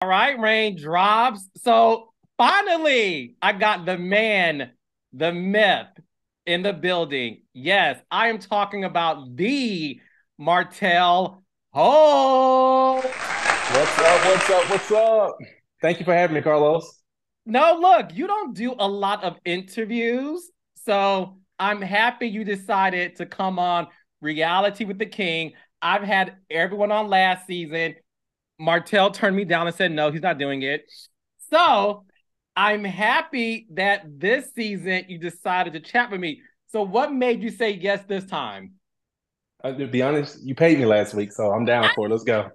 All right, raindrops. So finally, I got the man, the myth in the building. Yes, I am talking about the Martell Ho. What's up? What's up? What's up? Thank you for having me, Carlos. No, look, you don't do a lot of interviews. So I'm happy you decided to come on Reality with the King. I've had everyone on last season. Martell turned me down and said, no, he's not doing it. So I'm happy that this season you decided to chat with me. So what made you say yes this time? To be honest, you paid me last week, so I'm down for it. Let's go.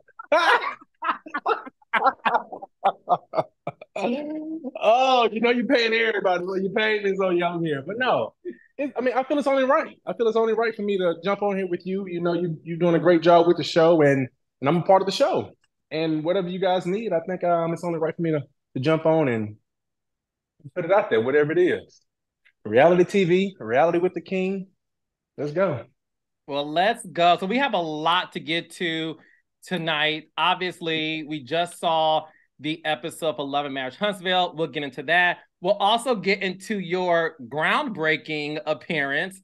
Oh, you're paying everybody. So you paying me, so yeah, I'm here. But no, I feel it's only right. I feel it's only right for me to jump on here with you. You're doing a great job with the show, and I'm a part of the show. And whatever you guys need, I think it's only right for me to jump on and put it out there, whatever it is. Reality TV, reality with the king. Let's go. Well, let's go. So we have a lot to get to tonight. Obviously, we just saw the episode of 11 Marriage Huntsville. We'll get into that. We'll also get into your groundbreaking appearance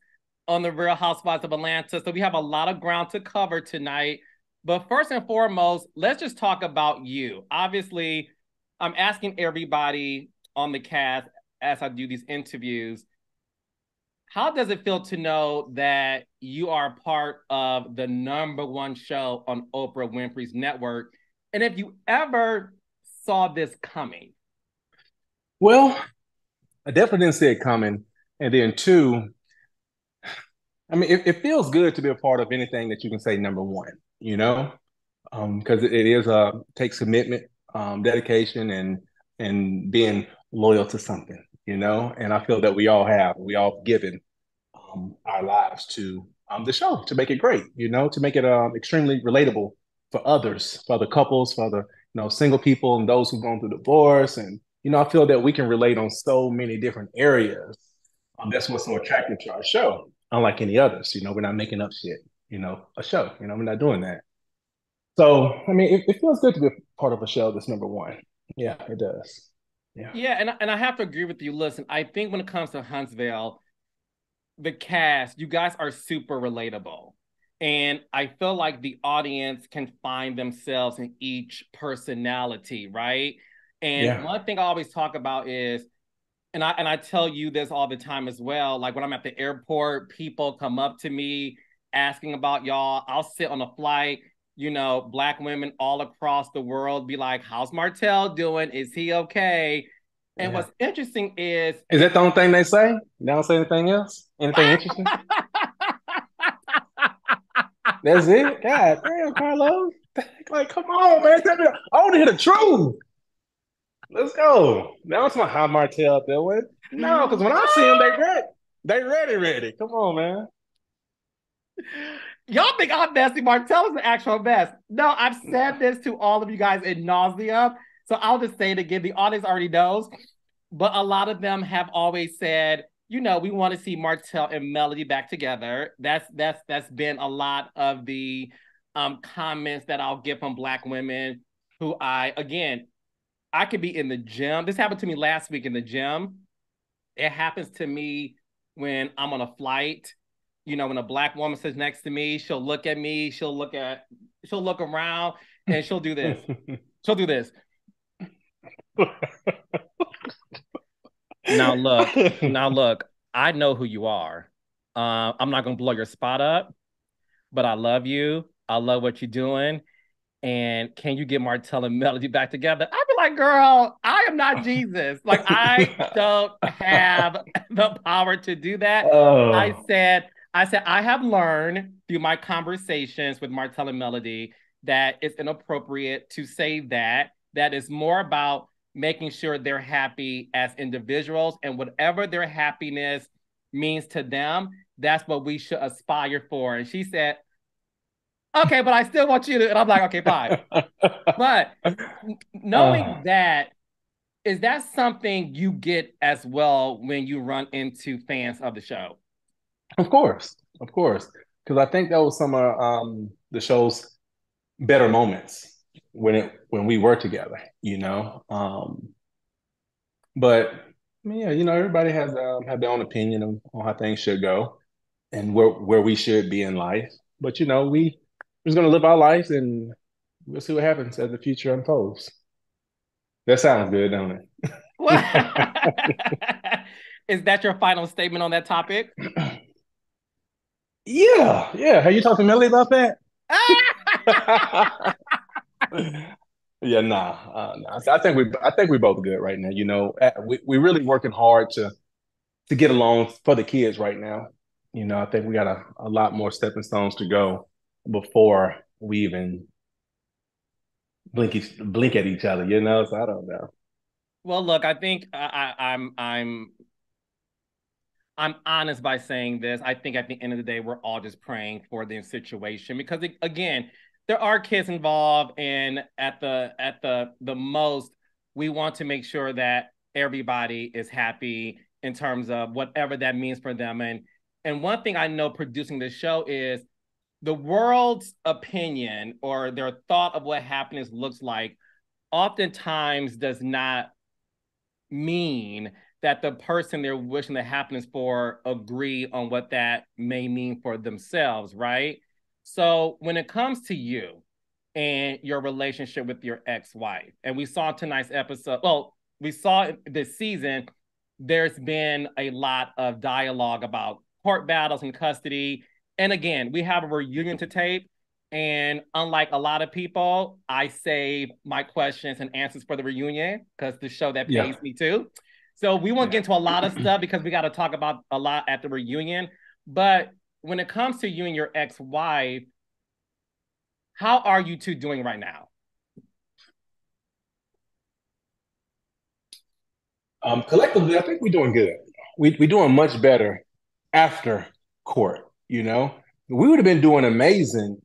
on the Real Housewives of Atlanta. So we have a lot of ground to cover tonight. But first and foremost, let's just talk about you. Obviously, I'm asking everybody on the cast as I do these interviews, how does it feel to know that you are part of the number one show on Oprah Winfrey's network? And if you ever saw this coming? Well, I definitely didn't see it coming. And then two, it feels good to be a part of anything that you can say number one, because it is takes commitment, dedication, and being loyal to something, And I feel that we all given our lives to the show to make it great, to make it extremely relatable for others, for other couples, for other single people and those who've gone through divorce, and I feel that we can relate on so many different areas. That's what's so attractive to our show, unlike any others. We're not making up shit. A show. We're not doing that. So it feels good to be a part of a show that's number one. Yeah, it does. Yeah. Yeah, and I have to agree with you. Listen, I think when it comes to Huntsville, the cast, you guys are super relatable. And I feel like the audience can find themselves in each personality, right? And Yeah. one thing I always talk about is, and I tell you this all the time as well. Like when I'm at the airport, people come up to me asking about y'all. I'll sit on a flight, Black women all across the world be like, "How's Martell doing? Is he okay?" And Yeah. what's interesting is, Is that the only thing they say? They don't say anything else? Anything interesting? That's it? God damn, Carlos. Like, come on, man. I want to hear the truth. Let's go. Now it's my how Martell doing. No, because when I see them, they ready. They ready. Come on, man. y'all think I'm messy. Martell is the actual best. No, I've said this to all of you guys in nausea. So I'll just say it again. The audience already knows. But a lot of them have always said, we want to see Martell and Melody back together. That's been a lot of the comments that I'll get from Black women who I could be in the gym. This happened to me last week in the gym. It happens to me when I'm on a flight. When a Black woman sits next to me, she'll look at me, she'll look around, and she'll do this. She'll do this. Now look, I know who you are. I'm not gonna blow your spot up, but I love you. I love what you're doing. And can you get Martell and Melody back together? I'd be like, girl, I am not Jesus. Like, I don't have the power to do that. I Oh, said, I have learned through my conversations with Martell and Melody that it's inappropriate to say that. That is more about making sure they're happy as individuals, and whatever their happiness means to them, that's what we should aspire for. And she said, okay, but I still want you to. And I'm like, okay, fine. But knowing uh, that, is that something you get as well when you run into fans of the show? of course, because I think that was some of the show's better moments. when we were together, but yeah, everybody has have their own opinion on how things should go and where we should be in life. But we're just gonna live our life and we'll see what happens as the future unfolds. That sounds good, don't What? Is that your final statement on that topic? it? Yeah, yeah. Have you talked to Melly about that? Yeah, nah, nah. I think we're both good right now. We really working hard to get along for the kids right now. I think we got a lot more stepping stones to go before we even blink at each other. So I don't know. Well, look, I think I'm honest by saying this. I think at the end of the day, we're all just praying for the situation because again, there are kids involved, and at the most, we want to make sure that everybody is happy in terms of whatever that means for them. And one thing I know producing this show is the world's opinion or their thought of what happiness looks like oftentimes does not mean that the person they're wishing the happiness for agree on what that may mean for themselves, right? So when it comes to you and your relationship with your ex-wife, and we saw tonight's episode, well, we saw this season, there's been a lot of dialogue about court battles and custody. And again, we have a reunion to tape. And unlike a lot of people, I save my questions and answers for the reunion because the show that pays Yeah, me too. So we won't yeah. get into a lot of stuff because we got to talk about a lot at the reunion. But when it comes to you and your ex-wife, how are you two doing right now? Collectively, I think we're doing good. We're doing much better after court. We would have been doing amazing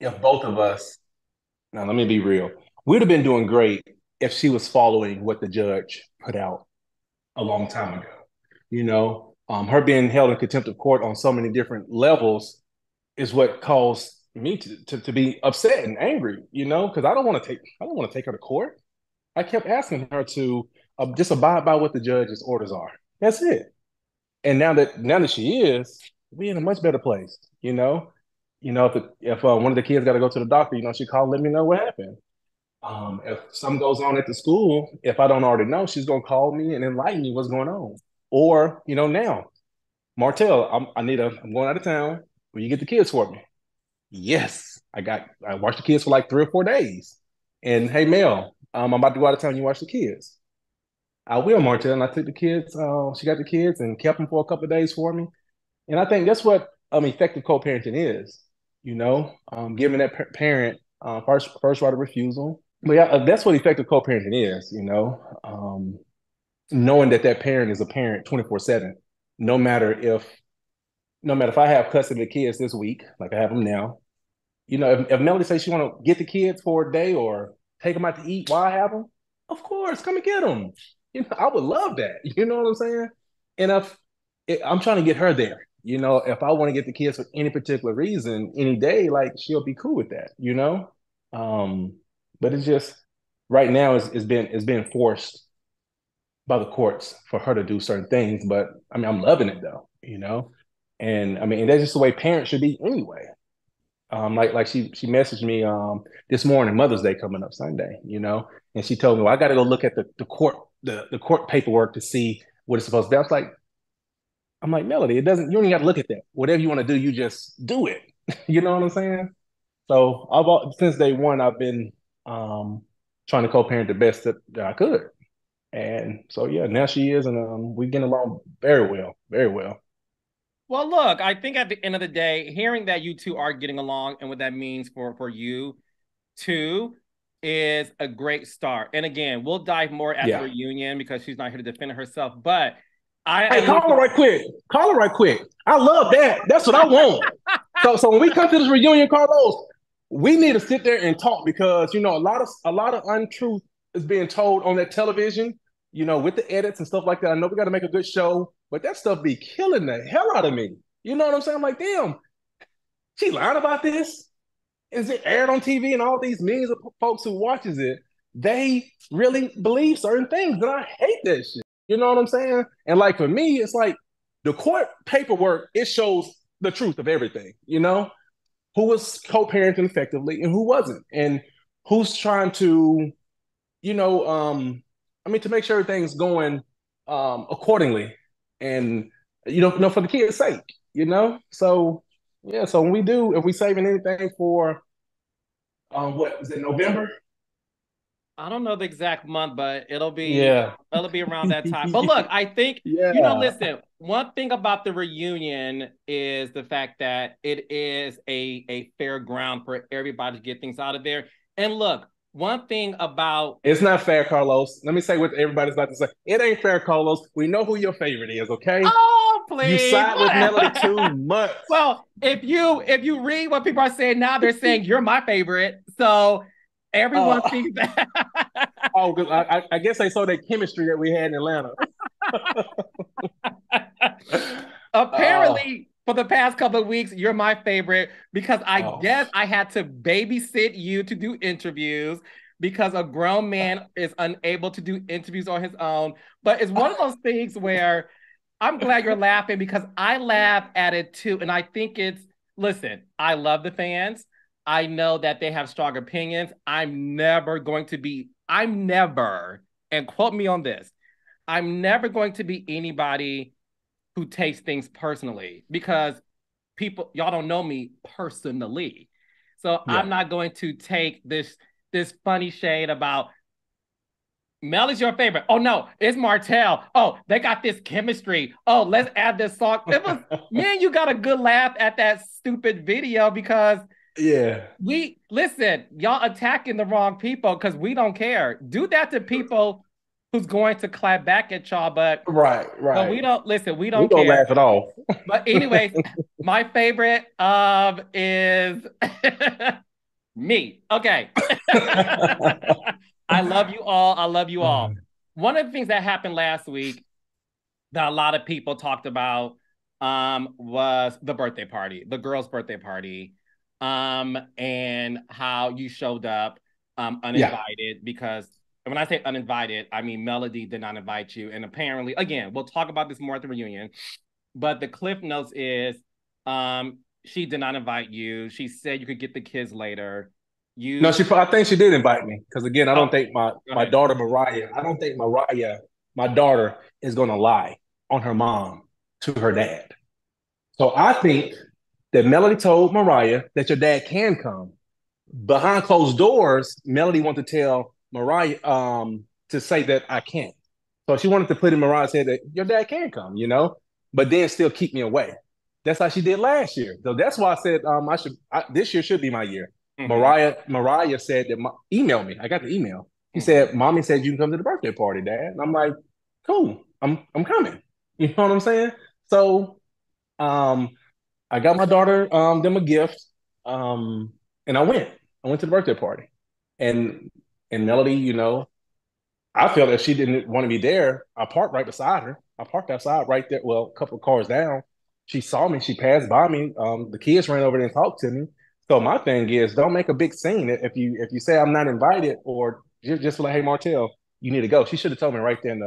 if both of us. Now, let me be real. We'd have been doing great if she was following what the judge put out a long time ago. Her being held in contempt of court on so many different levels is what caused me to be upset and angry. Because I don't want to take her to court. I kept asking her to just abide by what the judge's orders are. That's it. And now that she is, we in a much better place. If one of the kids got to go to the doctor, she called, let me know what happened. If something goes on at the school, if I don't already know, she's gonna call me and enlighten me what's going on. Or now, Martell, I'm going out of town. Will you get the kids for me? Yes, I watched the kids for like 3 or 4 days. And hey, Mel, I'm about to go out of town. You watch the kids. I will, Martell. And I took the kids. She got the kids and kept them for a couple of days for me. And I think that's what effective co-parenting is. Giving that parent first right of refusal. But yeah, that's what effective co-parenting is. Knowing that parent is a parent 24/7, no matter if no matter if I have custody of the kids this week, like I have them now. If Melody says she want to get the kids for a day or take them out to eat while I have them, of course, come and get them. I would love that. You know what I'm saying? And I'm trying to get her there. If I want to get the kids for any particular reason, any day, like she'll be cool with that. Um, but it's just right now it's been forced by the courts for her to do certain things. But I mean, I'm loving it though. And I mean, that's just the way parents should be anyway. Like she messaged me this morning, Mother's Day coming up Sunday, and she told me, well, I got to go look at the court paperwork to see what it's supposed to be. I'm like, Melody, it doesn't. You don't even got to look at that. Whatever you want to do, you just do it. You know what I'm saying? So since day one, I've been trying to co-parent the best that I could, and so yeah, now she is, and we're getting along very well, very well. Well, look, I think at the end of the day, hearing that you two are getting along and what that means for you two is a great start. And again, we'll dive more at the Yeah. reunion because she's not here to defend herself. But I Hey, am call her looking. right quick. Call her right quick. I love that. That's what I want. So when we come to this reunion, Carlos, we need to sit there and talk because a lot of untruth is being told on that television. With the edits and stuff like that. I know we got to make a good show, but that stuff be killing the hell out of me. You know what I'm saying? I'm like, damn, she lying about this. is it aired on TV and all these millions of folks who watches it, they really believe certain things. And I hate that shit. You know what I'm saying? And like for me, it's like the court paperwork, it shows the truth of everything, you know? Who was co-parenting effectively and who wasn't, and who's trying to, you know, to make sure everything's going accordingly, and for the kids' sake, you know. So yeah, so when we do, if we saving anything for what is it, November? I don't know the exact month, but Yeah, it'll be around that time. But look, I think, yeah. listen, one thing about the reunion is the fact that it is a fair ground for everybody to get things out of there. And look, one thing about It's not fair, Carlos. Let me say what everybody's about to say. It ain't fair, Carlos. We know who your favorite is, okay? oh You please, side with Melody whatever. too much. Well, if you read what people are saying now, they're saying you're my favorite. So everyone Uh, thinks that. oh, because I guess they saw that chemistry that we had in Atlanta. uh, Apparently, for the past couple of weeks, you're my favorite because I oh, guess I had to babysit you to do interviews because a grown man is unable to do interviews on his own. But it's one of those things where I'm glad you're laughing because I laugh at it too. And I think listen, I love the fans. I know that they have strong opinions. I'm never, and quote me on this, I'm never going to be anybody who takes things personally because y'all don't know me personally. So I'm yeah. not going to take this funny shade about Mel is your favorite. Oh no, it's Martell. Oh, they got this chemistry. Oh, let's add this song. It was me and you got a good laugh at that stupid video because Yeah. y'all attacking the wrong people because we don't care. Do that to people who's going to clap back at y'all, Right, but right. we don't listen, we We don't gonna care. laugh it off. But anyways, my favorite is me. Okay. I love you all. I love you all. One of the things that happened last week that a lot of people talked about was the birthday party, the girl's birthday party, and how you showed up Yeah. uninvited because when I say uninvited, I mean Melody did not invite you. And apparently, again, we'll talk about this more at the reunion, but the cliff notes is she did not invite you. She said you could get the kids later. No, You I think she did invite me because again, I don't oh, think go my ahead. daughter Mariah. I don't think Mariah, my daughter, is gonna lie on her mom to her dad. So I think that Melody told Mariah that your dad can come. Behind closed doors, Melody wanted to tell Mariah to say that I can't. So she wanted to put in Mariah's head that your dad can come, but then still keep me away. That's how she did last year. So that's why I said this year should be my year. Mm-hmm. Mariah said that email me. I got the email. He Mm-hmm. said, "Mommy said you can come to the birthday party, Dad." And I'm like, "Cool, I'm coming." You know what I'm saying? So um, I got my daughter them a gift, and I went. I went to the birthday party, and Melody, I felt that she didn't want to be there. I parked right beside her. I parked outside right there. Well, a couple of cars down. She saw me. She passed by me. The kids ran over there and talked to me. So my thing is, don't make a big scene. If you say I'm not invited, or just like, hey Martell, you need to go. She should have told me right then.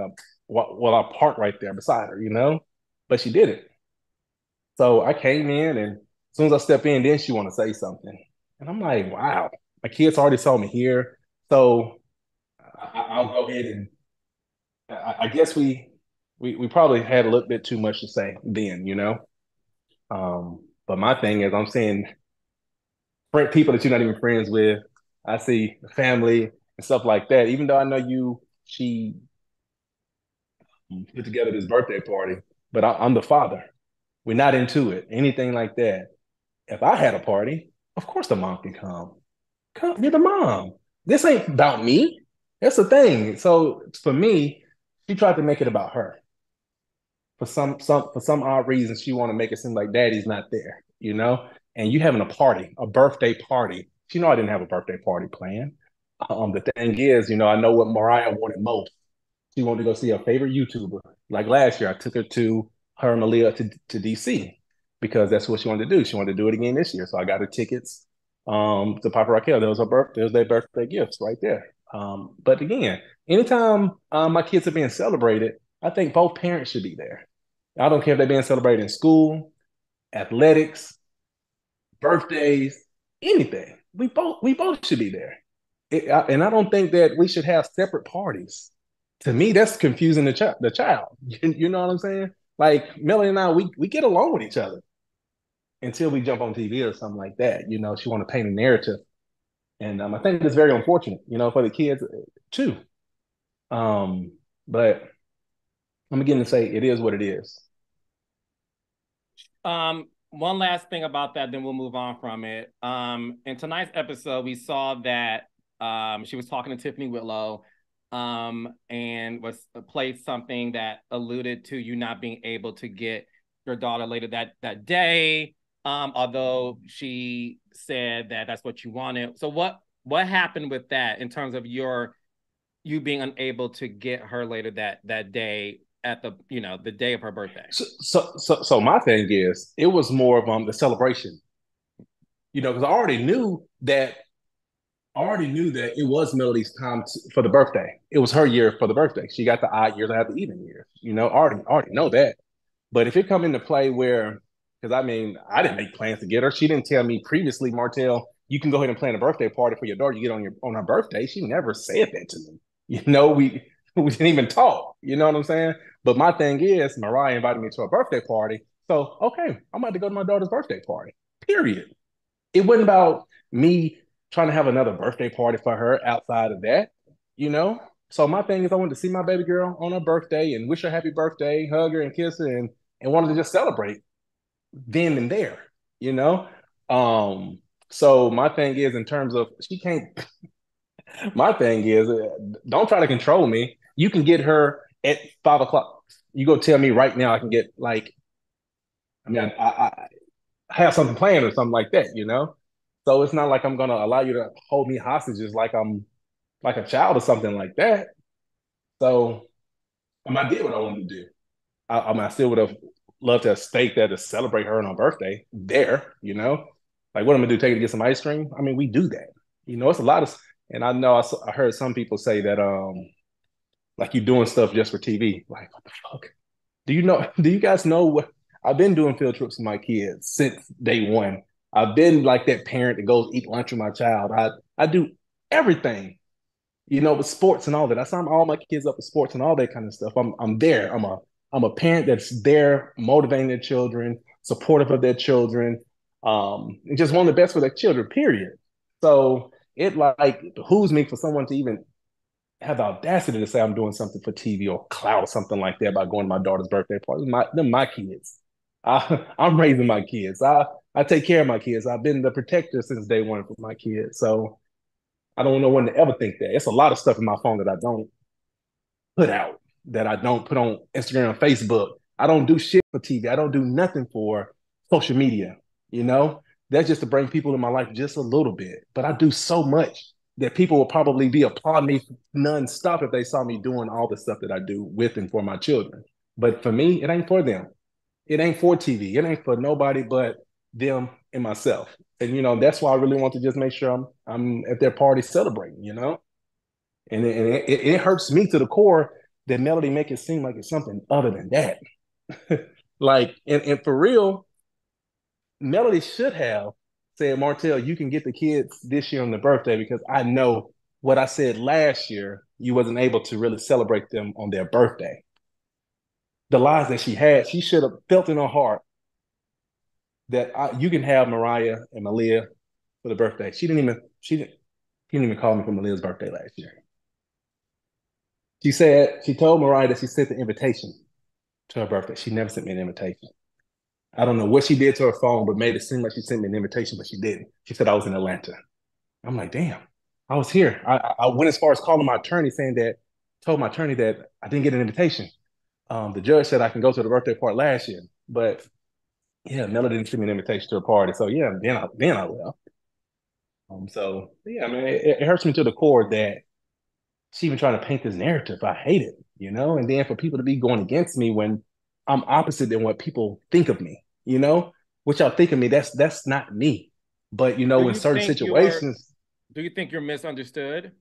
Well, I parked right there beside her, but she didn't. So I came in, and as soon as I step in, then she want to say something, and I'm like, wow, my kids already saw me here. So I'll go ahead and I guess we probably had a little bit too much to say then. But my thing is, I'm seeing people that you're not even friends with. I see family and stuff like that. Even though I know she put together this birthday party, but I'm the father. We're not into it, anything like that. If I had a party, of course the mom can come. Come, you're the mom. This ain't about me. That's the thing. So for me, she tried to make it about her. For some odd reason, she want to make it seem like daddy's not there. And you having a party, a birthday party. She know I didn't have a birthday party planned. The thing is, I know what Mariah wanted most. She wanted to go see her favorite YouTuber. Like last year, I took her and Malia to DC because that's what she wanted to do. She wanted to do it again this year. So I got her tickets to Papa Raquel. There was her birthday, there was their birthday gifts right there. But again, anytime my kids are being celebrated, I think both parents should be there. I don't care if they're being celebrated in school, athletics, birthdays, anything. We both should be there. And I don't think that we should have separate parties. To me, that's confusing the child. You know what I'm saying? Like Melanie and I, we get along with each other until we jump on TV or something like that. You know, she want to paint a narrative, and I think it's very unfortunate. You know, for the kids too. But I'm beginning to say it is what it is. One last thing about that, then we'll move on from it. In tonight's episode, we saw that she was talking to Tiffany Whitlow, and was played something that alluded to you not being able to get your daughter later that day. Although she said that that's what you wanted. So what happened with that in terms of you being unable to get her later that day at the day of her birthday? So my thing is, it was more of the celebration. You know, because I already knew that it was Melody's time for the birthday. It was her year for the birthday. She got the odd years, I had the even years. You know, already know that. But if it come into play where, because I mean, I didn't make plans to get her. She didn't tell me previously, Martell, you can go ahead and plan a birthday party for your daughter. You get on her birthday. She never said that to me. You know, we didn't even talk. You know what I'm saying? But my thing is, Mariah invited me to a birthday party. So okay, I'm about to go to my daughter's birthday party. Period. It wasn't about me trying to have another birthday party for her outside of that. You know, so my thing is, I wanted to see my baby girl on her birthday and wish her happy birthday, hug her and kiss her, and wanted to just celebrate then and there, you know? So my thing is, in terms of she can't, my thing is, don't try to control me. You can get her at 5 o'clock. You go tell me right now I can get like, I mean, I have something planned or something like that, you know? So it's not like I'm gonna allow you to hold me hostages like I'm like a child or something like that. So I did what I wanted to do. I still would have loved to have stayed there to celebrate her on her birthday there, you know? Like, what am I gonna do? Take her to get some ice cream? I mean, we do that. You know, it's a lot of, and I know I heard some people say that, like you doing stuff just for TV. Like, what the fuck? Do you guys know what? I've been doing field trips with my kids since day one. I've been like that parent that goes eat lunch with my child. I do everything, you know, with sports and all that. I sign all my kids up for sports and all that kind of stuff. I'm there. I'm a parent that's there, motivating their children, supportive of their children, and just want the best for their children. Period. So it like behooves me for someone to even have the audacity to say I'm doing something for TV or clout or something like that by going to my daughter's birthday party. They're my kids. I'm raising my kids. I take care of my kids. I've been the protector since day one for my kids. So I don't know when to ever think that. It's a lot of stuff in my phone that I don't put out, that I don't put on Instagram and Facebook. I don't do shit for TV. I don't do nothing for social media. You know, that's just to bring people in my life just a little bit. But I do so much that people will probably be applauding me nonstop if they saw me doing all the stuff that I do with and for my children. But for me, it ain't for them. It ain't for TV. It ain't for nobody but them and myself. And you know, that's why I really want to just make sure I'm at their party celebrating. You know, and it hurts me to the core that Melody make it seem like it's something other than that. Like, and for real, Melody should have said, Martell, you can get the kids this year on the birthday because I know what I said last year, you wasn't able to really celebrate them on their birthday. The lies that she had, she should have felt in her heart that you can have Mariah and Malia for the birthday. She didn't even call me for Malia's birthday last year. She told Mariah that she sent the invitation to her birthday. She never sent me an invitation. I don't know what she did to her phone, but made it seem like she sent me an invitation, but she didn't. She said I was in Atlanta. I'm like, damn, I was here. I went as far as calling my attorney, told my attorney that I didn't get an invitation. The judge said I can go to the birthday party last year, but yeah, Melody didn't send me an invitation to a party. So yeah, then I left. So yeah, I mean, it hurts me to the core that she even trying to paint this narrative. I hate it, you know. And then for people to be going against me when I'm opposite than what people think of me, you know. What y'all think of me? That's not me. But Do in you certain think you're situations, do you think you're misunderstood?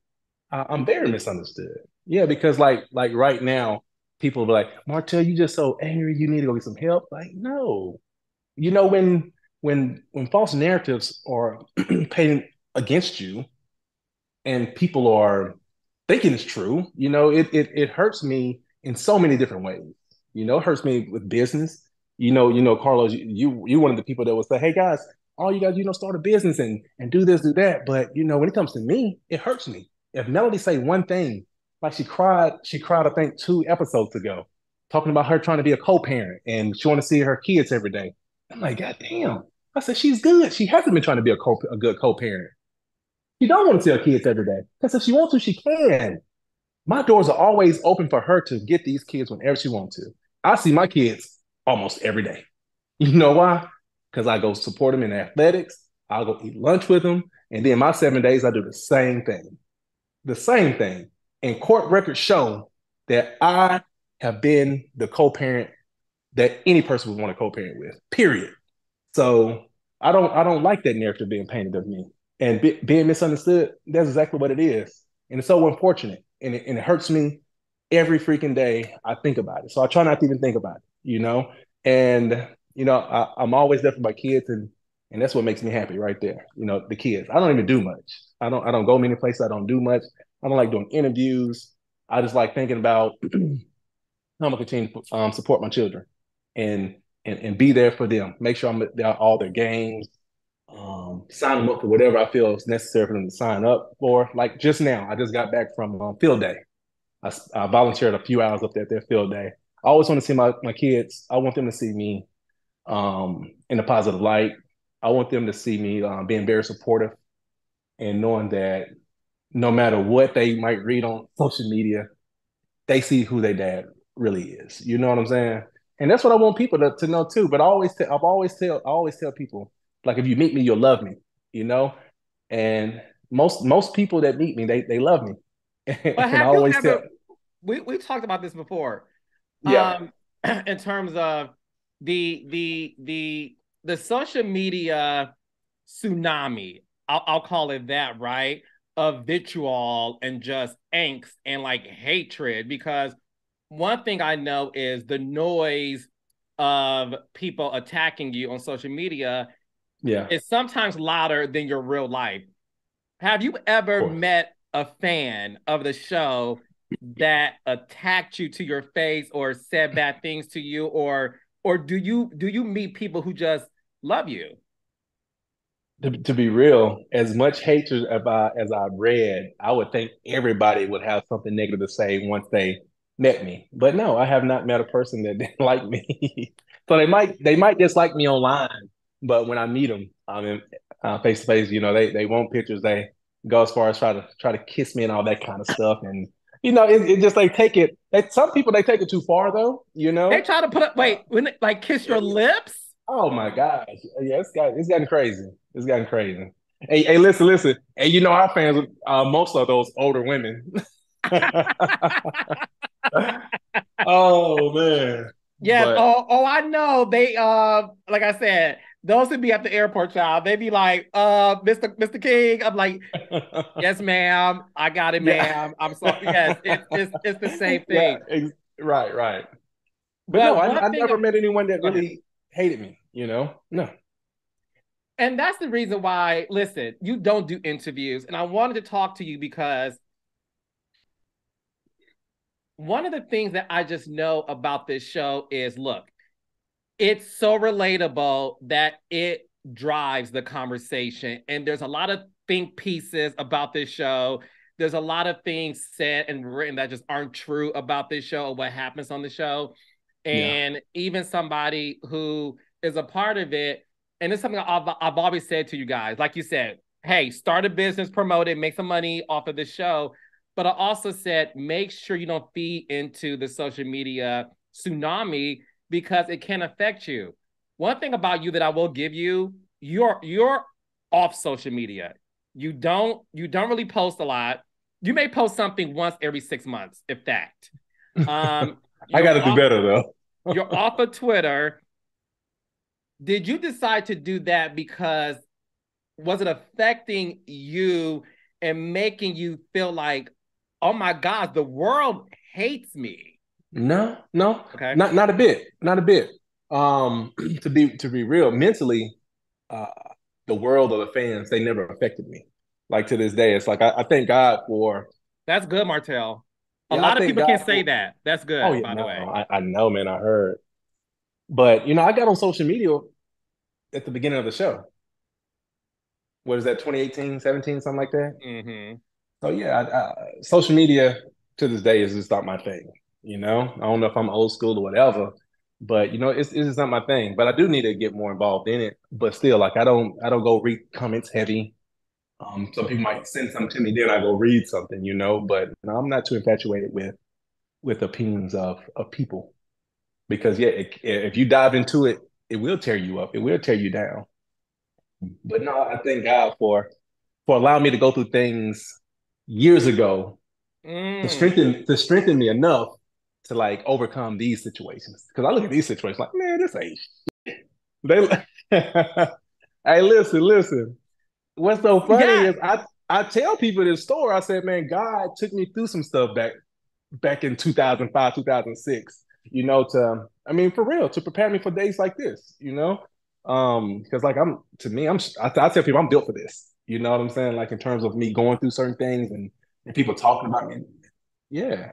I'm very misunderstood. Yeah, because like right now, people be like, Martell, you just so angry, you need to go get some help. Like, no. When false narratives are painted against you and people are thinking it's true, it hurts me in so many different ways. It hurts me with business. Carlos, you one of the people that will say, "Hey guys, all you guys, start a business and do this, do that." But when it comes to me, it hurts me. If Melody say one thing, like she cried, I think 2 episodes ago, talking about her trying to be a co-parent and she want to see her kids every day. I'm like, God damn. I said, she's good. She hasn't been trying to be a good co-parent. She don't want to see her kids every day. Because if she wants to, she can. My doors are always open for her to get these kids whenever she wants to. I see my kids almost every day. You know why? Because I go support them in athletics. I'll go eat lunch with them. And then my 7 days, I do the same thing. The same thing. And court records show that I have been the co-parent that any person would want to co-parent with, period. So I don't like that narrative being painted of me and being misunderstood. That's exactly what it is, and it's so unfortunate, and it hurts me every freaking day I think about it. So I try not to even think about it. And I'm always there for my kids, and that's what makes me happy right there. The kids. I don't even do much. I don't go many places. I don't do much. I don't like doing interviews. I just like thinking about I'm gonna continue to support my children and and be there for them. Make sure I'm there at all their games. Sign them up for whatever I feel is necessary for them to sign up for. Like just now, I just got back from field day. I volunteered a few hours up there at their field day. I always want to see my kids. I want them to see me in a positive light. I want them to see me being very supportive and knowing that no matter what they might read on social media, they see who their dad really is. You know what I'm saying? And that's what I want people to know too. But I always tell people, like, if you meet me, you'll love me, you know? And most people that meet me, they love me. But And I have you always tell, ever we talked about this before. yeah, In terms of the social media tsunami, I'll call it that, right? Of vitriol and just angst and like hatred. Because one thing I know is the noise of people attacking you on social media yeah, of is sometimes louder than your real life. Have you ever course. met a fan of the show that attacked you to your face or said bad things to you, or do you meet people who just love you? To be real, as much hatred as I've read, I would think everybody would have something negative to say once they met me. But no, I have not met a person that didn't like me. So they might dislike me online, but when I meet them, I mean, face to face, they want pictures. They go as far as try to kiss me and all that kind of stuff. And it just they take it. Some people they take it too far though. They try to put up Uh, wait when like kiss your lips. Oh my gosh. Yeah, it's gotten crazy. It's gotten crazy. Hey, listen. Hey, our fans, most of those older women. Oh man. Yes. But Oh, I know. They like I said, those who be at the airport, child, they be like, Mr. King. I'm like, yes, ma'am. I got it, yeah. ma'am. I'm sorry. Yes, it's the same Yeah, thing. right. But no, But I one thing, never met anyone that go ahead. really hated me. No. And that's the reason why, listen, you don't do interviews. And I wanted to talk to you because one of the things that I just know about this show is look, it's so relatable that it drives the conversation. And there's a lot of think pieces about this show. There's a lot of things said and written that just aren't true about this show or what happens on the show. Yeah. And even somebody who is a part of it, and it's something I've always said to you guys, like you said, hey, start a business, promote it, make some money off of the show. But I also said, make sure you don't feed into the social media tsunami because it can affect you. One thing about you that I will give you, you're off social media. You don't really post a lot. You may post something once every 6 months, if that. Um, I you're got to do off better though. you're off of Twitter. Did you decide to do that because was it affecting you and making you feel like, oh my gosh, the world hates me? No, no, Okay. not a bit, not a bit. To be real, mentally, uh, the world of the fans, they never affected me. Like to this day, it's like I thank God for. That's good, Martell. A Yeah, I lot of thank people can God say for. that. That's Oh good, yeah, by the no, way. I know, man, I heard. But I got on social media at the beginning of the show. What is that, 2018, 17, something like that? Mm-hmm. So yeah, social media to this day is just not my thing. I don't know if I'm old school or whatever, but it's just not my thing. But I do need to get more involved in it. But still, like I don't go read comments heavy. Some people might send something to me, then I go read something, But no, I'm not too infatuated with opinions of people because yeah, if you dive into it, it will tear you up. It will tear you down. But no, I thank God for allowing me to go through things years ago to Mm. strengthen me enough to like overcome these situations. Because I look at these situations like, man, this ain't. They, hey, listen. What's so funny Yeah. is I tell people this story. I said, man, God took me through some stuff back in 2005, 2006. I mean, for real, to prepare me for days like this. Because like I tell people I'm built for this. You know what I'm saying? Like in terms of me going through certain things and people talking about me. Yeah.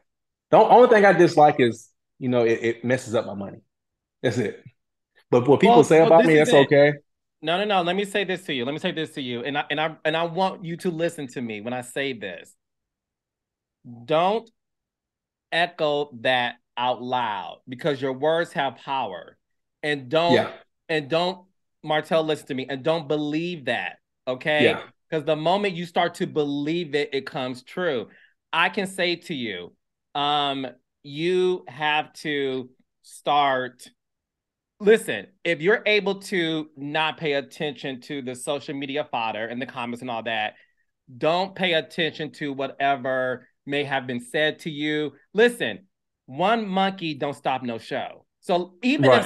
The only thing I dislike is, it messes up my money. That's it. But what people say Well, about this me, is that's it. okay. No, no, no. Let me say this to you. Let me say this to you. And I want you to listen to me when I say this. Don't echo that out loud because your words have power. And don't Yeah. and don't Martell, listen to me and don't believe that. Okay? Yeah. Because the moment you start to believe it, it comes true. I can say to you, you have to start. Listen, if you're able to not pay attention to the social media fodder and the comments and all that, don't pay attention to whatever may have been said to you. Listen, one monkey don't stop no show. So Right.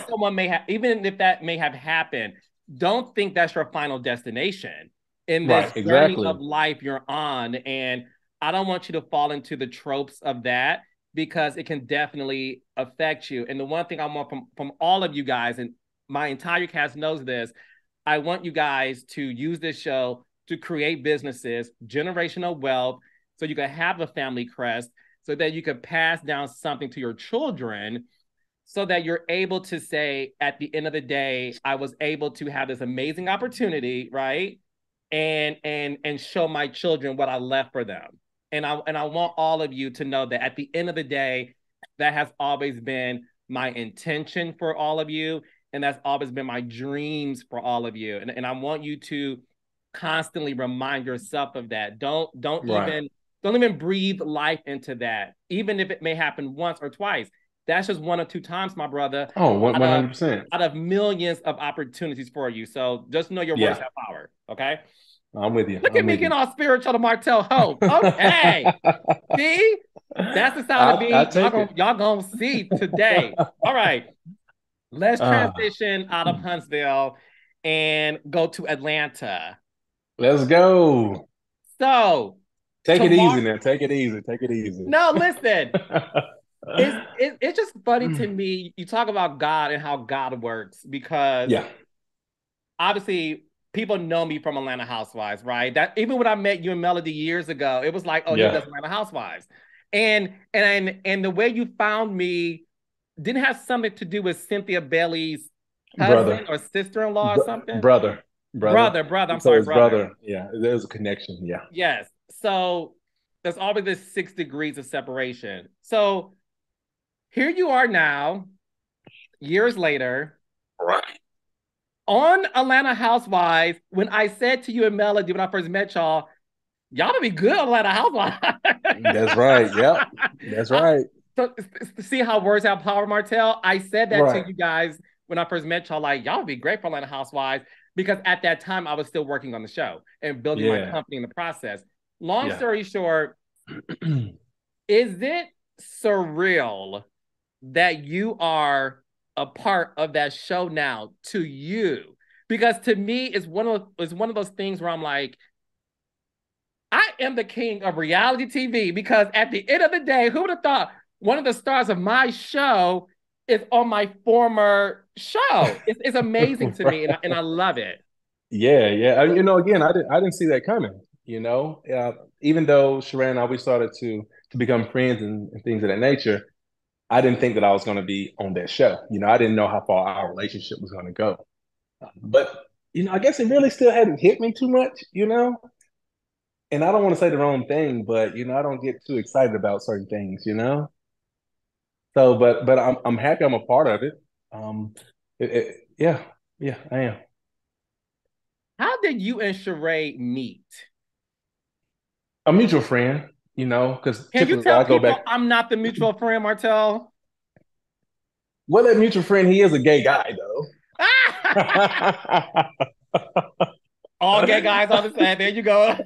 even if that may have happened, don't think that's your final destination in this Right. journey of Exactly. life you're on. And I don't want you to fall into the tropes of that because it can definitely affect you. And the one thing I want from all of you guys, and my entire cast knows this, I want you guys to use this show to create businesses, generational wealth, so you can have a family crest, so that you can pass down something to your children, so that you're able to say at the end of the day, I was able to have this amazing opportunity, right? And show my children what I left for them. And I want all of you to know that at the end of the day, that has always been my intention for all of you. And that's always been my dreams for all of you. And I want you to constantly remind yourself of that. Right. Don't even breathe life into that, even if it may happen once or twice. That's just one or two times, my brother, Oh, out of 100%. out of millions of opportunities for you. So just know your words Yeah. have power. Okay. I'm with you. Look at I'm me with getting you. all spiritual to Martell Hope. Okay. See? That's the sound of I me. take it. Y'all gonna see today. All right. Let's Ah, transition out of Huntsville and go to Atlanta. let's go. So Take it tomorrow, easy now. Take it easy. Take it easy. no, listen. It's just funny to me. You talk about God and how God works because Yeah. obviously people know me from Atlanta Housewives, right? That even when I met you and Melody years ago, it was like, oh, he Yeah. does Atlanta Housewives. And the way you found me didn't have something to do with Cynthia Bailey's cousin Brother. or sister-in-law or something. Brother. Brother. Brother, I'm So sorry, his brother. brother. Yeah. There's a connection. Yeah. Yes. So there's always this 6 degrees of separation. So here you are now, years later, Right. on Atlanta Housewives. When I said to you and Melody when I first met y'all would be good on Atlanta Housewives. That's right. Yep. That's I, right. so see how words have power, Martell. I said that to Right. you guys when I first met y'all. Like y'all would be great for Atlanta Housewives because at that time I was still working on the show and building my Yeah. company in the process. Long Yeah. story short, is it surreal that you are a part of that show now to you? because to me, it's one of those things where I'm like, I am the king of reality TV because at the end of the day, who would have thought one of the stars of my show is on my former show? It's amazing to me, and I love it. Yeah, yeah. Again, I didn't see that coming. Even though Sheree and I we started to become friends and things of that nature, I didn't think that I was going to be on that show. I didn't know how far our relationship was going to go. But I guess it really still hadn't hit me too much. And I don't want to say the wrong thing, but I don't get too excited about certain things. So, but I'm happy I'm a part of it. Yeah, yeah, I am. How did you and Sheree meet? A mutual friend, because Can you typically tell I go people back. I'm not the mutual friend, Martell? Well, that mutual friend, he is a gay guy though. All gay guys are the same. There you go.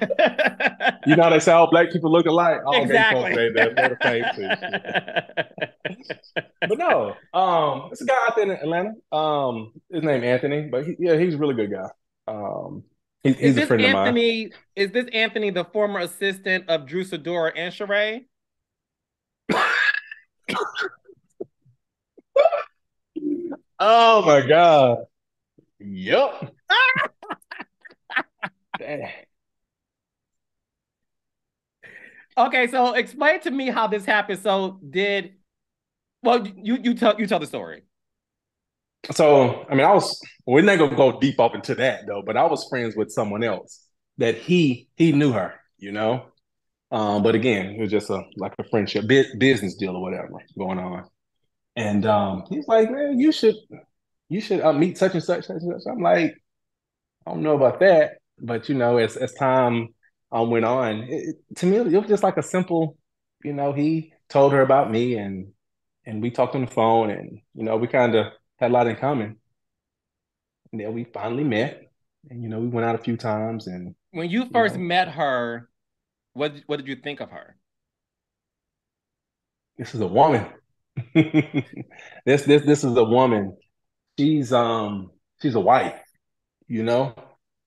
You know how they say all black people look alike? All gay folks, Exactly. they're the same too. But no, it's a guy out there in Atlanta. His name Anthony, but he's a really good guy. Um, Is he's a this friend of mine. Anthony? Is this Anthony, the former assistant of Drew Sidora and Sheree? Oh my God. Yep. Okay, so explain to me how this happened. So did well you tell the story. So, I mean, we're not gonna go deep up into that though, but I was friends with someone else that he knew her. But again, it was just like a friendship, business deal or whatever going on. And he's like, man, you should meet such and such, such and such. I'm like, I don't know about that, but as time went on, to me it was just like a simple, he told her about me, and we talked on the phone, and we kind of had a lot in common. And then we finally met, and we went out a few times, and When you you first know, met her, what did you think of her? this is a woman. This is a woman. She's a wife. You know,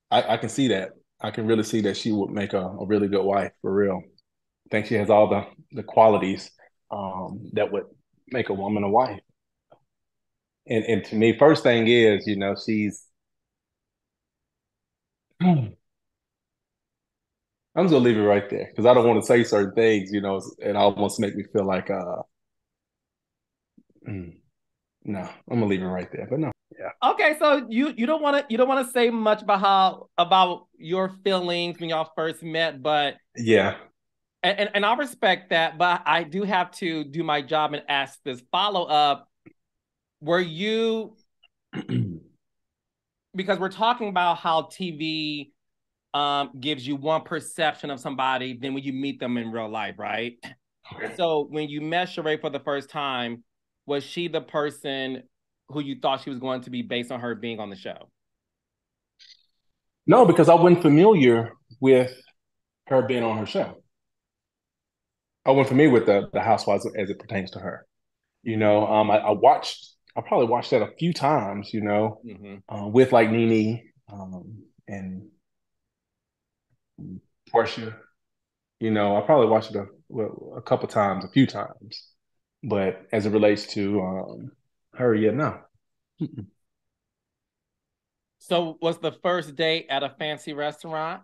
I can see that. I can really see that she would make a really good wife for real. I think she has all the qualities that would make a woman a wife. And to me, first thing is, she's. I'm just gonna leave it right there because I don't want to say certain things, and almost make me feel like, mm, no, I'm gonna leave it right there. But no, yeah, Okay, so you don't want to say much about your feelings when y'all first met, but yeah. and I respect that, but I do have to do my job and ask this follow up. Were you because we're talking about how TV gives you one perception of somebody, then when you meet them in real life, right? So when you met Sheree for the first time, was she the person who you thought she was going to be based on her being on the show? No, because I wasn't familiar with her being on her show. I wasn't familiar with the Housewives as it pertains to her. I probably watched that a few times, Mm-hmm. with like Nene and Portia. I probably watched it a couple times, a few times. But as it relates to her, yeah, no. So was the first date at a fancy restaurant?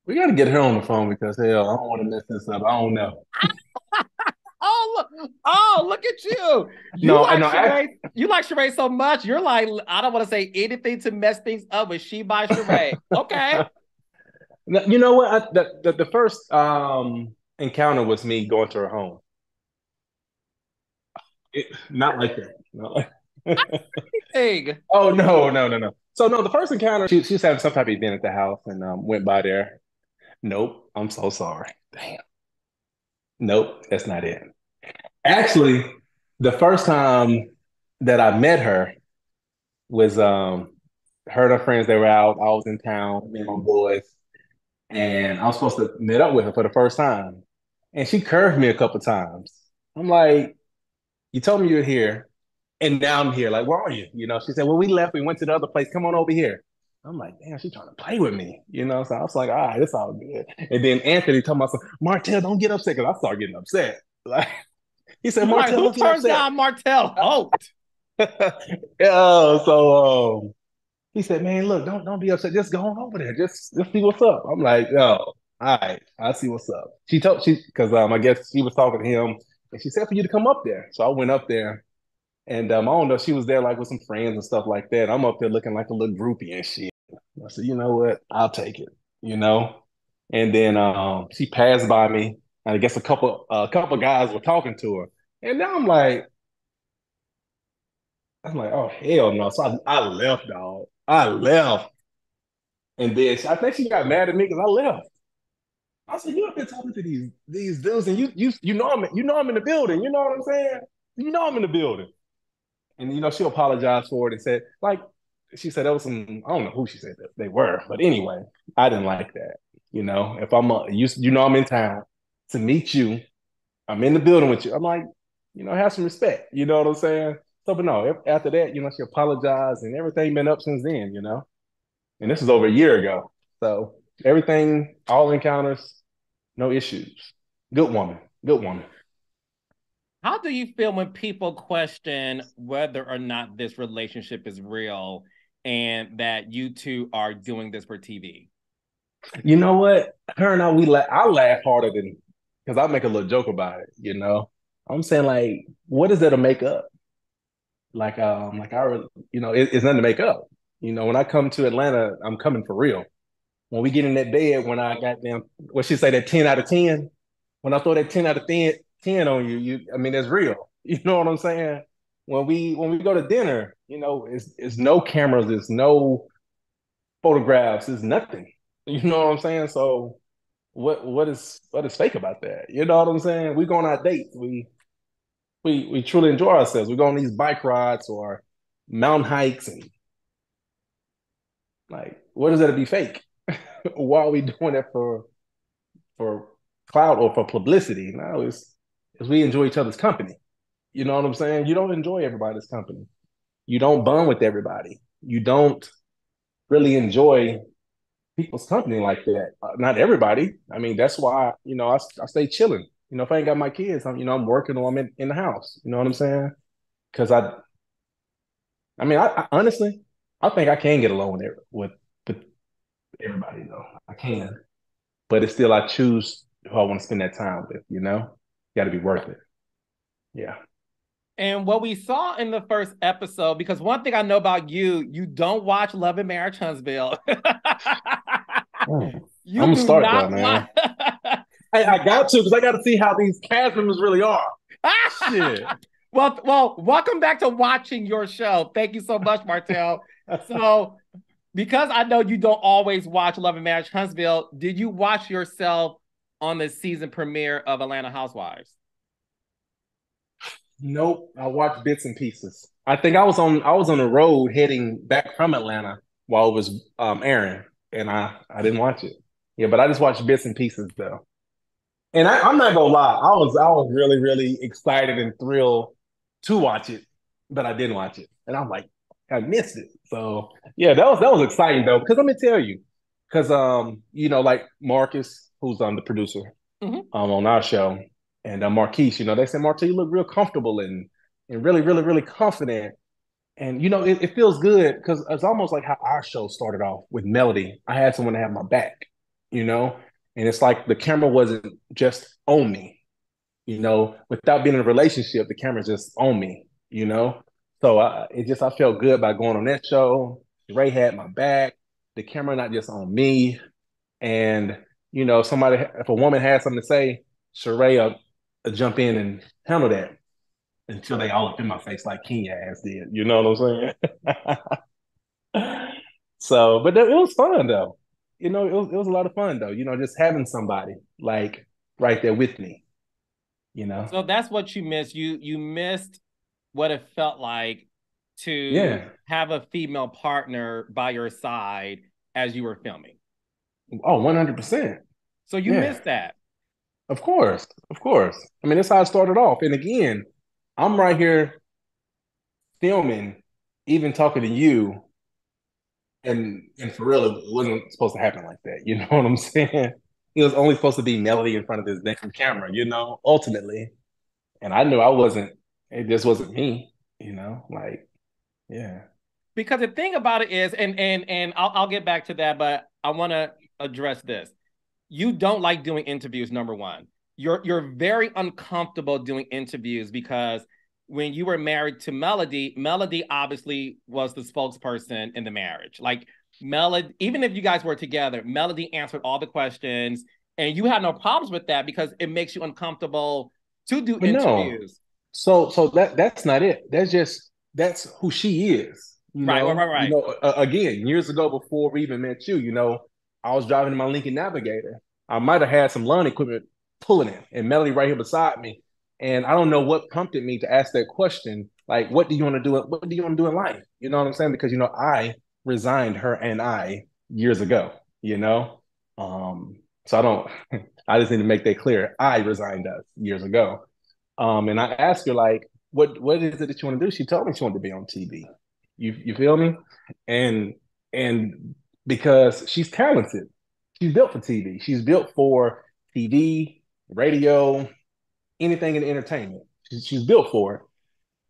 We got to get her on the phone because hell, I don't want to mess this up. I don't know. Look at you. No, I know. You like Sheree so much. You're like, I don't want to say anything to mess things up with she by Sheree. Okay. You know what? The first encounter was me going to her home. Not like that. No. Egg. Oh no, no, no, no. So no, the first encounter, she was having some type of event at the house and went by there. Nope, I'm so sorry. Damn. Nope, that's not it. Actually, the first time that I met her was her and her friends, they were out. I was in town, me and my boys, and I was supposed to meet up with her for the first time. And she curved me a couple times. I'm like, you told me you're here. And now I'm here. Like, where are you? You know, she said, well, we left. We went to the other place. Come on over here. I'm like, damn, she's trying to play with me. You know, so I was like, all right, it's all good. And then Anthony told me, Martell, don't get upset. Because I started getting upset. Like, he said, You're like, Martell, who don't get turned upset. down Martell Holt? Yeah, so he said, man, look, don't be upset. Just go on over there. Just see what's up. I'm like, yo, all right, I see what's up. She because I guess she was talking to him and she said for you to come up there. So I went up there and I don't know, she was there like with some friends and stuff like that. I'm up there looking like a little groupie and shit. I said, you know what? I'll take it, you know? And then she passed by me. And I guess a couple guys were talking to her. And now I'm like, oh hell no. So I left, dog. I left. And then I think she got mad at me because I left. I said, you have been talking to these dudes and you know I'm in the building. You know what I'm saying? You know I'm in the building. And she apologized for it and said, like, she said there was some, I don't know who she said that they were, but anyway, I didn't like that. If I'm in town to meet you, I'm in the building with you. I'm like, have some respect. You know what I'm saying? So, but no, after that, she apologized and everything been up since then. And this is over a year ago. So everything, all encounters, no issues. Good woman. Good woman. How do you feel when people question whether or not this relationship is real and that you two are doing this for TV? You know what? Her and I laugh harder than because I make a little joke about it. I'm saying like, what is there to make up? Like it's nothing to make up. When I come to Atlanta, I'm coming for real. When we get in that bed, when I got them, what she say, that 10 out of 10, when I throw that 10 out of 10 on you, I mean, that's real. You know what I'm saying? When we go to dinner, it's no cameras, there's no photographs, there's nothing. You know what I'm saying? So what is fake about that? You know what I'm saying? We go on our dates. We truly enjoy ourselves. We go on these bike rides or mountain hikes and like what is there to be fake? Why are we doing that for clout or for publicity? No, it's we enjoy each other's company. You know what I'm saying? You don't enjoy everybody's company. You don't bond with everybody. You don't really enjoy people's company like that. Not everybody. I mean, that's why I stay chilling. If I ain't got my kids, I'm working or I'm in the house. You know what I'm saying? Because I mean, I honestly, I think I can get along with everybody though. I can, but it's still I choose who I want to spend that time with. Got to be worth it. Yeah. And what we saw in the first episode, because one thing I know about you, you don't watch Love and Marriage Huntsville. You I'm gonna do start though, not man. watch. I got to because I got to see how these cast members really are. Shit. Well, welcome back to watching your show. Thank you so much, Martell. So, because I know you don't always watch Love and Marriage Huntsville, did you watch yourself on the season premiere of Atlanta Housewives? Nope. I watched bits and pieces. I think I was on the road heading back from Atlanta while it was airing, and I didn't watch it. Yeah, but I just watched bits and pieces though. And I'm not gonna lie, I was really really excited and thrilled to watch it, but I didn't watch it, and I'm like I missed it. So yeah, that was exciting though because let me tell you, because like Marcus, who's the producer Mm-hmm. on our show, and Marquise, they said Martell, you look real comfortable and really really really confident, and it feels good because it's almost like how our show started off with Melody. I had someone to have my back, you know, and it's like the camera wasn't just on me, without being in a relationship, the camera's just on me. So I felt good by going on that show. Ray had my back, the camera not just on me, and if a woman has something to say, Sheree will jump in and handle that until they all up in my face like Kenya ass did. You know what I'm saying? So, but it was fun though. It was a lot of fun though. Just having somebody like right there with me. You know? So that's what you missed. You missed what it felt like to Yeah. have a female partner by your side as you were filming. Oh, 100%. So you Yeah. missed that. Of course. Of course. I mean, that's how I started off. And again, I'm right here filming, even talking to you, and for real, it wasn't supposed to happen like that. You know what I'm saying? It was only supposed to be Melody in front of this damn camera, ultimately. And I knew I wasn't, it just wasn't me, like, yeah. Because the thing about it is, and I'll get back to that, but I want to address this. You don't like doing interviews, number one. You're very uncomfortable doing interviews because when you were married to Melody, Melody obviously was the spokesperson in the marriage. Like Melody, even if you guys were together, Melody answered all the questions, and you had no problems with that because it makes you uncomfortable to do But no, interviews. so that's not it. That's who she is. Right, right, right, right. Again, years ago before we even met you, I was driving my Lincoln Navigator. I might have had some lawn equipment pulling it, and Melody right here beside me. And I don't know what prompted me to ask that question. Like, what do you want to do? What do you want to do in life? You know what I'm saying? Because I resigned her and I years ago. You know, so I don't. I just need to make that clear. I resigned us years ago. And I asked her like, what is it that you want to do? She told me she wanted to be on TV. You feel me? And and because she's talented, she's built for TV. She's built for TV, radio, anything in entertainment. She's built for it.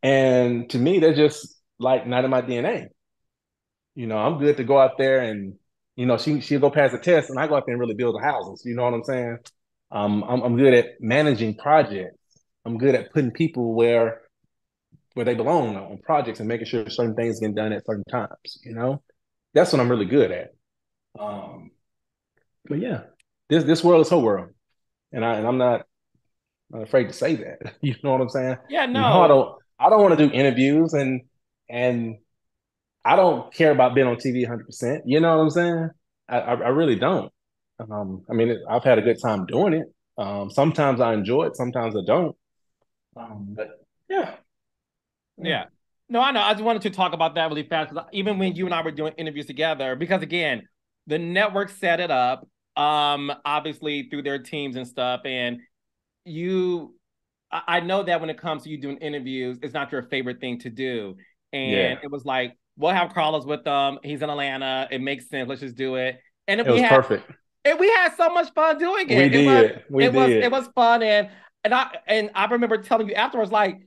And to me, that's just like not in my DNA. I'm good to go out there and she'll go past the test, and I go out there and really build the houses. You know what I'm saying? I'm good at managing projects. I'm good at putting people where they belong on projects and making sure certain things get done at certain times. That's what I'm really good at. Um, but yeah, this world is her world, and I'm not afraid to say that. You know what I'm saying? Yeah, No, I no. don't want to do interviews, and I don't care about being on TV 100%. You know what I'm saying? I really don't. I mean, I've had a good time doing it. Sometimes I enjoy it, sometimes I don't. But yeah, yeah, Yeah. No, I know. I just wanted to talk about that really fast because even when you and I were doing interviews together, because again, the network set it up, obviously through their teams and stuff. And you, I know that when it comes to you doing interviews, it's not your favorite thing to do. And yeah. it was like, we'll have Carlos with them. He's in Atlanta. It makes sense. Let's just do it. And It was perfect. we had so much fun doing We it. did. We It did. was fun. And I remember telling you afterwards, like,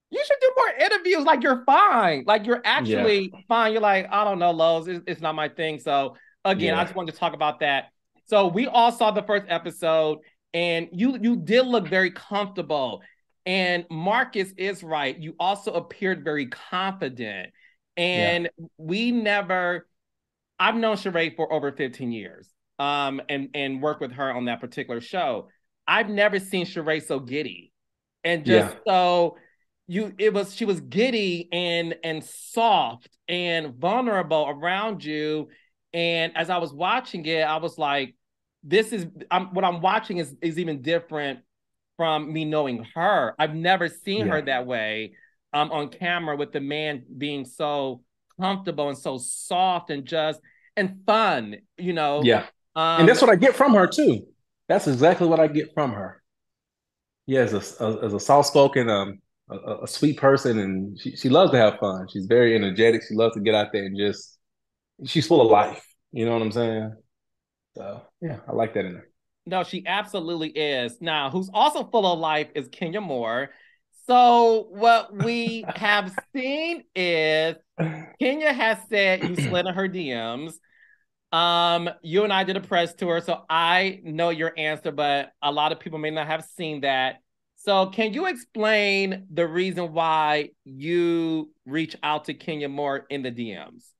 you should do more interviews. Like you're fine. Like you're Yeah. actually fine. You're like, I don't know, Lowe's. It's not my thing. So again, I Yeah. just wanted to talk about that. So we all saw the first episode, and you did look very comfortable. And Marcus is right. You also appeared very confident. Yeah. And we never, I've known Sheree for over 15 years. And worked with her on that particular show. I've never seen Sheree so giddy and just Yeah. so she was giddy and soft and vulnerable around you. And as I was watching it, I was like, what I'm watching is even different from me knowing her. I've never seen her Yeah. that way on camera with the man being so comfortable and so soft and just and fun, Yeah. And Um, that's what I get from her too. That's exactly what I get from her. Yeah, as a soft spoken, a sweet person, and she loves to have fun. She's very energetic. She loves to get out there and just she's full of life. You know what I'm saying? So yeah, I like that in her. no, she absolutely is. Now, who's also full of life is Kenya Moore. So what we have seen is Kenya has said you slid in her DMs. You and I did a press tour, so I know your answer, but a lot of people may not have seen that. So can you explain the reason why you reach out to Kenya Moore in the DMs?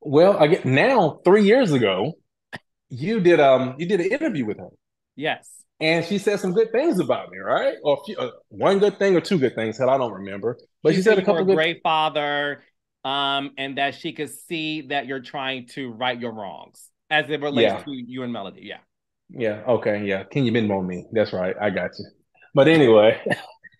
Well, I get now 3 years ago, you did an interview with her. Yes. And she said some good things about me, right? Or one good thing or two good things. Hell, I don't remember. But She she said said a you were couple a good. great father, and that she could see that you're trying to right your wrongs as it relates Yeah, to you and Melody. Yeah. yeah, okay, yeah. Can you bend on me? That's right. I got you. But anyway,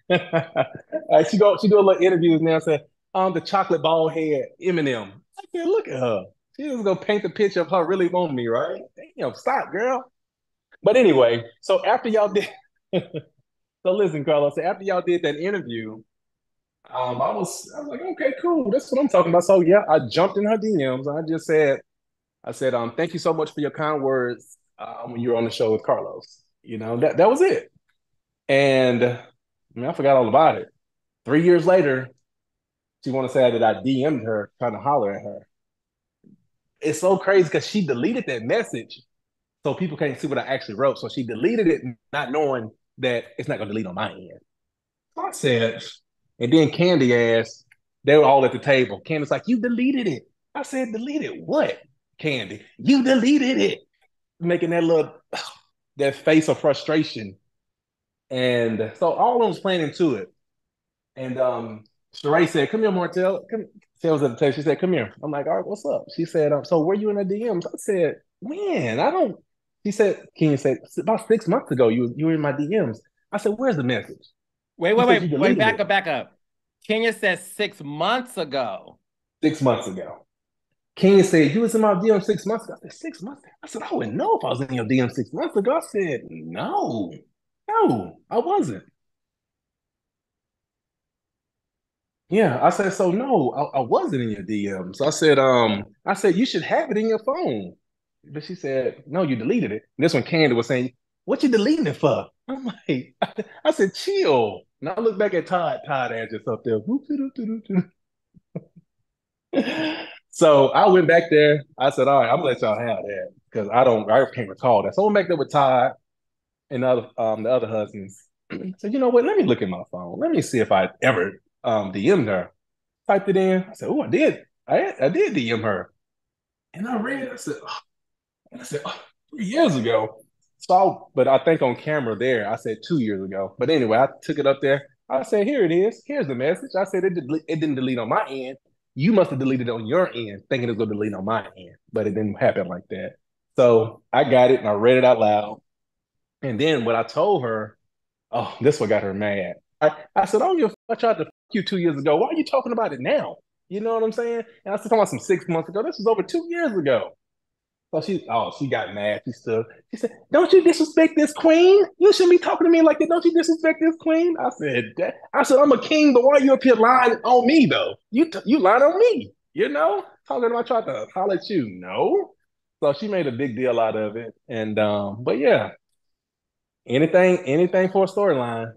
she do a little interviews now. Said, the chocolate bald head Eminem. I said, look at her. She was gonna paint the picture of her really wanting me, right? Damn, stop, girl. But anyway, so after y'all did, so listen, Carlos. So after y'all did that interview, I was like, okay, cool. That's what I'm talking about. So yeah, I jumped in her DMs. I said, thank you so much for your kind words when you were on the show with Carlos. That was it. And I mean, I forgot all about it. 3 years later, she want to say that I DM'd her trying to holler at her. It's so crazy because she deleted that message so people can't see what I actually wrote. So she deleted it not knowing that it's not going to delete on my end. So I said, and then Candy asked, they were all at the table. Candy's like, you deleted it. I said, deleted what? Candy, you deleted it. Making that little, that face of frustration. And so all of them was playing into it. And Sheree said, come here, Martell. Come. Sales at the table. She said, come here. I'm like, all right, what's up? She said, so were you in the DMs? I said, when? I don't. She said, Kenya said, about 6 months ago, you were in my DMs. I said, where's the message? Wait, She wait, said, you wait, wait, deleted back it up, back up. Kenya says 6 months ago. 6 months ago. Kenya said, you was in my DM 6 months ago. I said, 6 months? I said, I wouldn't know if I was in your DM 6 months ago. I said, no, I wasn't. Yeah, I said, so no, I wasn't in your DMs. I said, you should have it in your phone. But she said, no, you deleted it. And this one Candy was saying, what you deleting it for? I'm like, I said, chill. And I look back at Todd. Todd had just up there. So I went back there. I said, all right, I'm gonna let y'all have that because I can't recall that. So I went back there with Todd and the other husbands. Said, you know what? Let me look at my phone. Let me see if I ever DM'd her. Typed it in. I said, oh, I did. I did DM her. And I read it. I said, 3 years ago. But I think on camera there, I said 2 years ago. But anyway, I took it up there. I said, here it is. Here's the message. I said, it didn't delete on my end. You must have deleted it on your end, thinking it was going to delete on my end. But it didn't happen like that. So I got it and I read it out loud. And then what I told her, oh, this one got her mad. I said, oh, I tried to fuck you 2 years ago. Why are you talking about it now? You know what I'm saying? And I was talking about some 6 months ago. This was over 2 years ago. So she got mad. She stood. She said, "Don't you disrespect this queen? You shouldn't be talking to me like that. Don't you disrespect this queen?" I said, I'm a king, but why are you up here lying on me though? You lying on me. Talking about trying to holler at you. No. So she made a big deal out of it, and but yeah, anything for a storyline.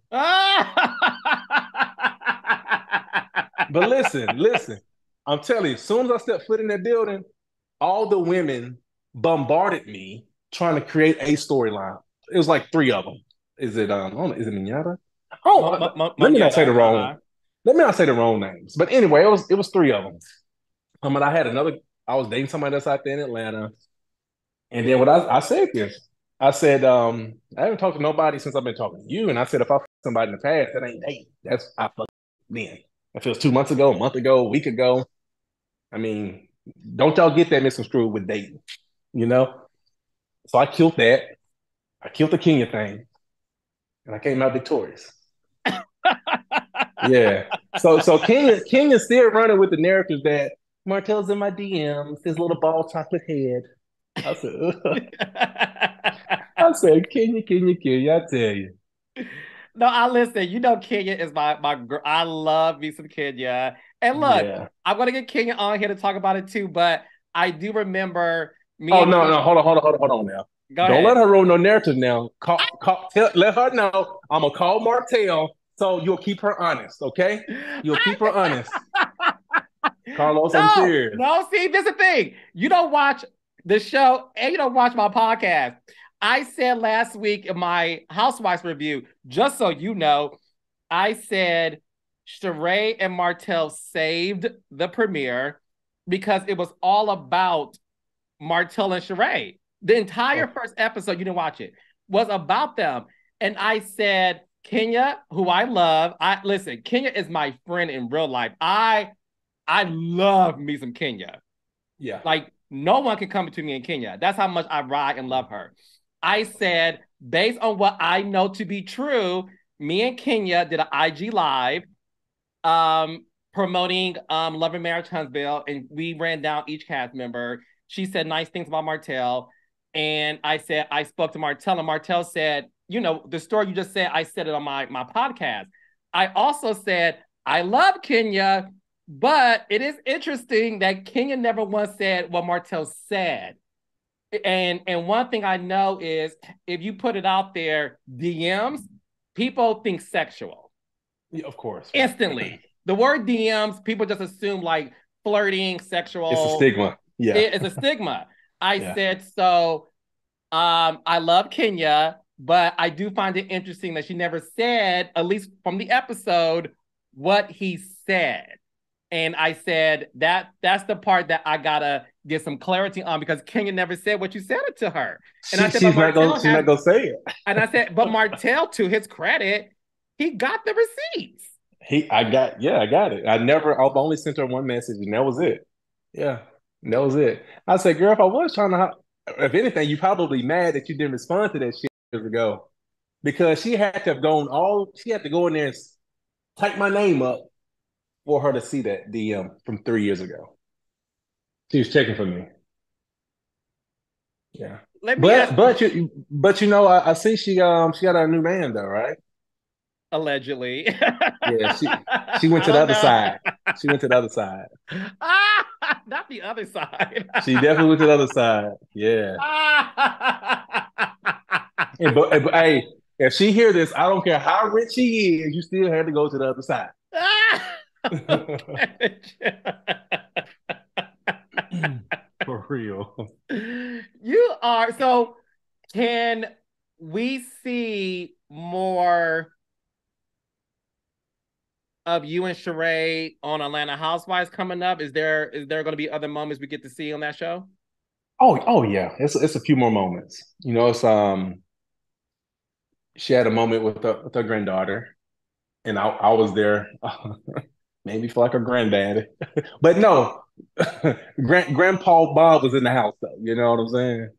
But listen. I'm telling you, as soon as I stepped foot in that building, all the women bombarded me trying to create a storyline. It was like three of them. Is it is it Minyata? Let me not say the wrong. Let me not say the wrong names. But anyway, it was three of them. And I was dating somebody that's out there in Atlanta. And then what I said this. I said, I haven't talked to nobody since I've been talking to you. And I said, if I fuck somebody in the past, that ain't dating. I fucked then. If it was 2 months ago, a month ago, a week ago. I mean, don't y'all get that misconstrued with dating, you know? So I killed that. I killed the Kenya thing, and I came out victorious. Yeah. So Kenya's still running with the narrative that Martell's in my DMs, his little bald chocolate head. I said, Kenya, I tell you. No, I listen. You know, Kenya is my girl. I love me some Kenya. And look, Yeah. I'm gonna get Kenya on here to talk about it too. But I do remember me. Oh and no, Kenya... no, hold on now. Go Don't ahead. let her ruin no narrative now. Let her know I'm gonna call Martell so you'll keep her honest, okay? You'll keep her honest. Carlos, I'm No, serious. no. See, this is the thing. You don't watch the show and you don't watch my podcast. I said last week in my Housewives review, just so you know, I said Sheree and Martell saved the premiere because it was all about Martell and Sheree. The entire first episode, you didn't watch it, was about them. And I said, Kenya, who I love, listen, Kenya is my friend in real life. I love me some Kenya. Yeah. Like, no one can come between me and Kenya. That's how much I ride and love her. I said, based on what I know to be true, me and Kenya did an IG live promoting Love and Marriage Huntsville, and we ran down each cast member. She said nice things about Martell. And I said, I spoke to Martell, and Martell said, the story you just said, I said it on my podcast. I also said, I love Kenya, but it is interesting that Kenya never once said what Martell said. And one thing I know is if you put it out there, DMs, people think sexual Yeah, of course, right. instantly. The word DMs, people just assume like flirting, It's a sexual. stigma. Yeah. It's a stigma. I Yeah. said so. I love Kenya, but I do find it interesting that she never said, at least from the episode, what he said. And I said that's the part that I gotta get some clarity on because Kenya never said what you said it to her. And I said, but Martell She's has, not gonna say it. and I said, but Martell, to his credit, he got the receipts. I got it. I've only sent her one message and that was it. Yeah, that was it. I said, girl, if I was trying to, if anything, you probably mad that you didn't respond to that shit years ago because she had to go in there and type my name up for her to see that DM from 3 years ago. She was checking for me. Yeah. Let me ask But I see she got a new man though, right? allegedly. Yeah, she went I to the don't other know. side. She went to the other side. Not the other side. She definitely went to the other side. Yeah. But hey, if she hear this, I don't care how rich she is, you still had to go to the other side. For real. You are so. Can we see more of you and Sheree on Atlanta Housewives coming up? Is there going to be other moments we get to see on that show? Oh yeah. It's a few more moments. It's she had a moment with her granddaughter, and I was there, maybe for like a granddad, but no, Grandpa Bob was in the house though. You know what I'm saying?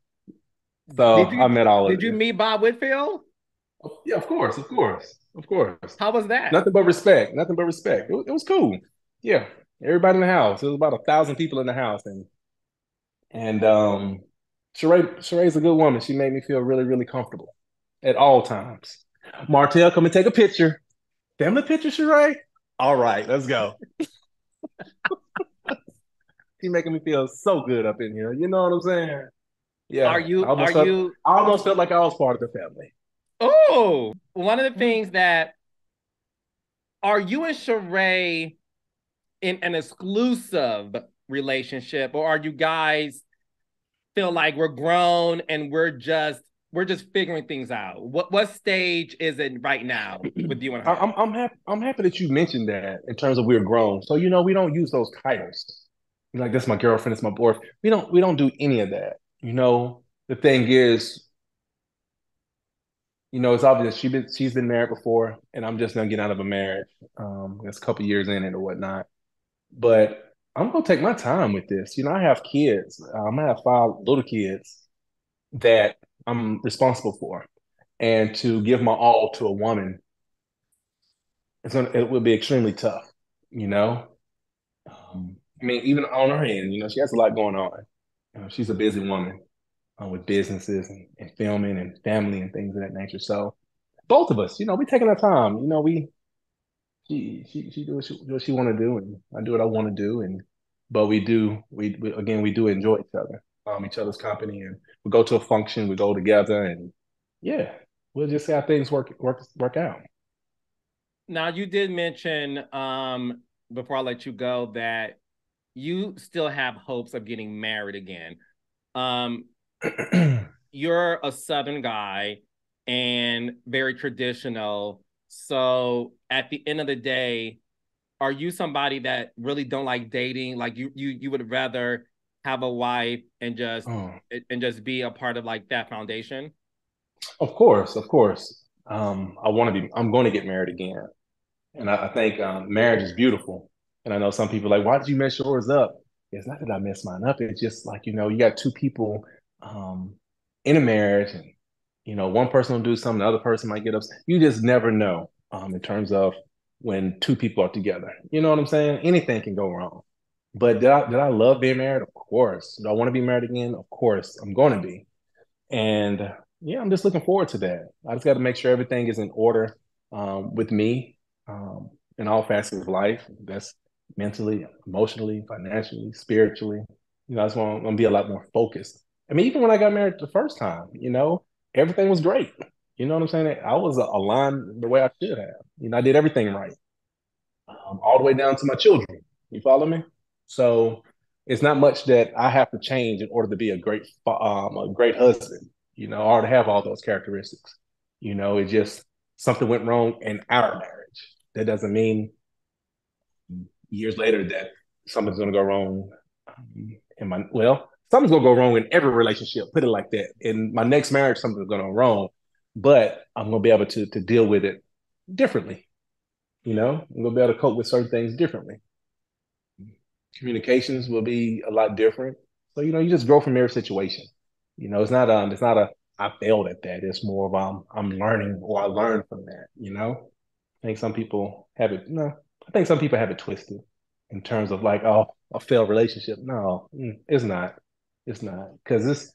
So Did I you met all of did you you. meet Bob Whitfield? Yeah, of course, of course, of course. How was that? Nothing but respect. Nothing but respect. It was cool. Yeah, everybody in the house. It was about 1,000 people in the house, and Sheree's a good woman. She made me feel really, really comfortable at all times. Martell, come and take a picture. Family picture, Sheree? All right, let's go. She's making me feel so good up in here. You know what I'm saying? Are Yeah, you are you I almost felt like I was part of the family. Oh, one of the things that are you and Sheree in an exclusive relationship, or are you guys feel like we're grown and we're just figuring things out? What stage is it right now with you and her? I'm happy that you mentioned that in terms of we're grown. So we don't use those titles. Like that's my girlfriend, it's my boyfriend. We don't do any of that. The thing is, it's obvious she's been married before, and I'm just now getting out of a marriage. It's a couple years in it or whatnot. But I'm gonna take my time with this. I have kids. I'm gonna have 5 little kids that I'm responsible for, and to give my all to a woman, it will be extremely tough. You know, I mean, even on her end, she has a lot going on. She's a busy woman with businesses and filming and family and things of that nature. So both of us, we taking our time. We she do what she want to do, and I do what I want to do, and but we do enjoy each other's company, and we go to a function, we go together, and yeah, we'll just see how things work out. Now you did mention before I let you go that you still have hopes of getting married again. Um, you're a Southern guy and very traditional. So at the end of the day, are you somebody that really don't like dating? Like you would rather have a wife Oh, and just be a part of like that foundation? of course, of course. I'm going to get married again. And I think marriage is beautiful. And I know some people are like, why did you mess yours up? It's not that I messed mine up. It's just like, you got two people um, in a marriage, and, one person will do something, the other person might get upset. You just never know in terms of when two people are together. You know what I'm saying? Anything can go wrong. But did I love being married? Of course. Do I want to be married again? Of course. I'm going to be. And yeah, I'm just looking forward to that. I just got to make sure everything is in order with me. in all facets of life. That's mentally, emotionally, financially, spiritually. That's why I'm gonna be a lot more focused. I mean, even when I got married the first time, everything was great. You know what I'm saying? I was aligned the way I should have. I did everything right, all the way down to my children. You follow me? So it's not much that I have to change in order to be a great husband. Or to have all those characteristics. It's just something went wrong in our marriage. That doesn't mean years later that something's going to go wrong something's going to go wrong in every relationship, put it like that. In my next marriage, something's going to go wrong, but I'm going to be able to deal with it differently. I'm going to be able to cope with certain things differently. Communications will be a lot different. So, you just grow from every situation. It's not a I failed at that. It's more of I'm learning, or I learned from that. I think some people have it. No, I think some people have it twisted in terms of like, oh, a failed relationship. No, it's not. It's not, because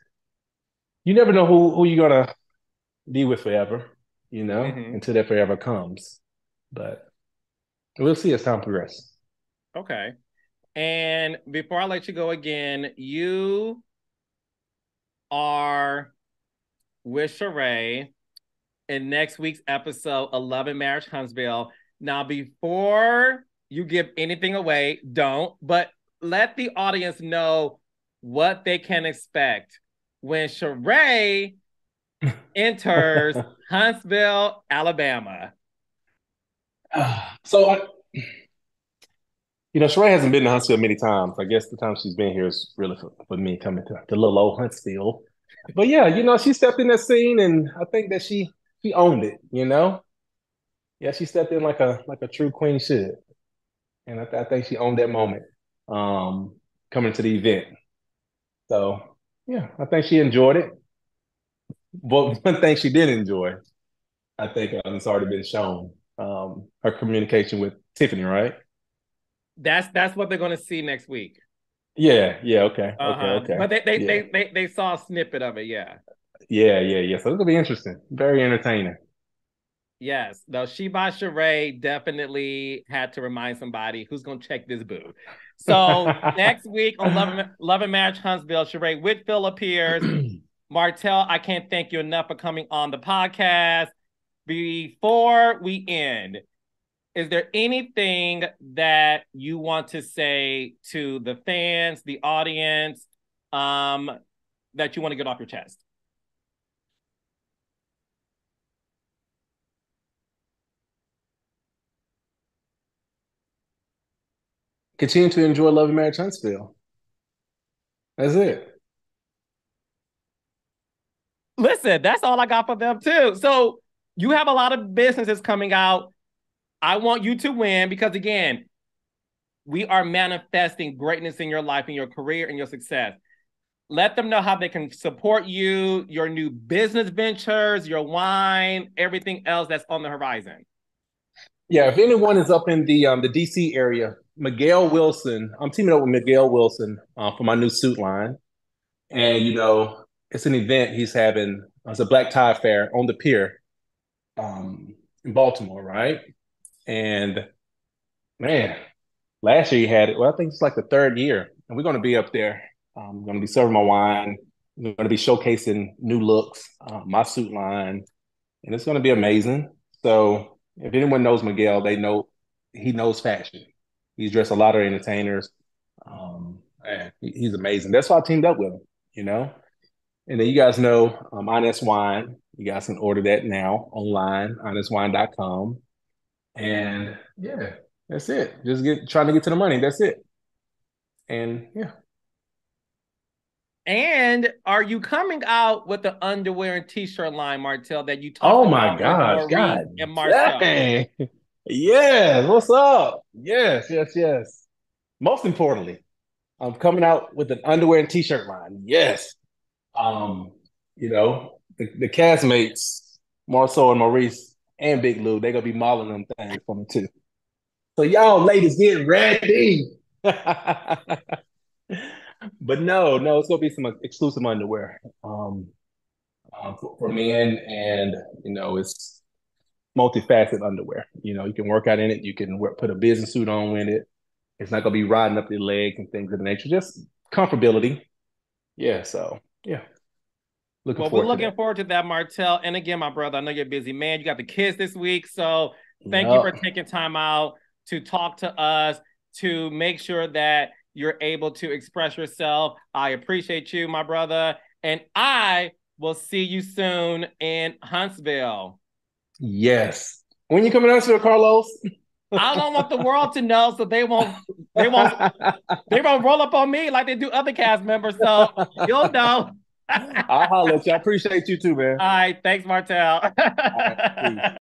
you never know who you're gonna be with forever. Mm-hmm. Until that forever comes. But we'll see as time progresses. Okay. And before I let you go again, you are with Sheree in next week's episode of Love and Marriage Huntsville. Now, before you give anything away, don't, but let the audience know what they can expect when Sheree enters Huntsville, Alabama. So, Sheree hasn't been to Huntsville many times. I guess the time she's been here is really for me coming to the little old Huntsville. But yeah, she stepped in that scene, and I think that she owned it. Yeah, she stepped in like a true queen should, and I think she owned that moment, um, coming to the event. So yeah, I think she enjoyed it. But one thing she did enjoy, I think, it's already been shown, her communication with Tiffany, right? That's what they're going to see next week. Yeah, yeah, okay, okay, Uh-huh. okay. But they, they Yeah, they they they saw a snippet of it, yeah. yeah, yeah, yeah. So it's gonna be interesting, very entertaining. Yes. No, She by Sheree definitely had to remind somebody who's gonna check this boo. So next week on Love and Marriage Huntsville, Sheree Whitfield appears. Martell, I can't thank you enough for coming on the podcast. Before we end, is there anything that you want to say to the fans, the audience, um, that you want to get off your chest? Continue to enjoy Love and Marriage Huntsville. That's it. Listen, that's all I got for them too. So you have a lot of businesses coming out. I want you to win because again, we are manifesting greatness in your life, in your career, and your success. Let them know how they can support you, your new business ventures, your wine, everything else that's on the horizon. Yeah, if anyone is up in the DC area, Miguel Wilson, I'm teaming up with Miguel Wilson, for my new suit line. And it's an event he's having. It's a black tie fair on the pier, in Baltimore, right? And man, last year he had it. Well, I think it's like the third year, and we're going to be up there. I'm going to be serving my wine. We're going to be showcasing new looks, my suit line, and it's going to be amazing. So if anyone knows Miguel, they know he knows fashion. He's dressed a lot of entertainers. Man, he's amazing. That's why I teamed up with him. You know, and then you guys know, Honest Wine. You guys can order that now online, honestwine.com. And yeah, that's it. Just trying to get to the money. That's it. And yeah. And are you coming out with the underwear and t-shirt line, Martell, that you talked Oh my about with gosh. Maurice God and Marcel? dang. Yes. What's up? Yes, yes, yes. Most importantly, I'm coming out with an underwear and t-shirt line. Yes. Um, the castmates, Marceau and Maurice and Big Lou, they're gonna be modeling them things for me too. So y'all ladies get ready. But no, it's gonna be some exclusive underwear, for men, and it's multifaceted underwear. You can work out in it. You can put a business suit on with it. It's not gonna be riding up your legs and things of the nature. Just comfortability. Yeah. So yeah, looking Well, we're forward to looking that. forward to that, Martell. And again, my brother, I know you're a busy man. You got the kids this week. So thank you for Yep. taking time out to talk to us, to make sure that you're able to express yourself. I appreciate you, my brother. And I will see you soon in Huntsville. Yes. When you coming out to Carlos? I don't want the world to know so they won't roll up on me like they do other cast members. So you'll know. I'll holler at you. I appreciate you too, man. All right. Thanks, Martell. All right. Peace.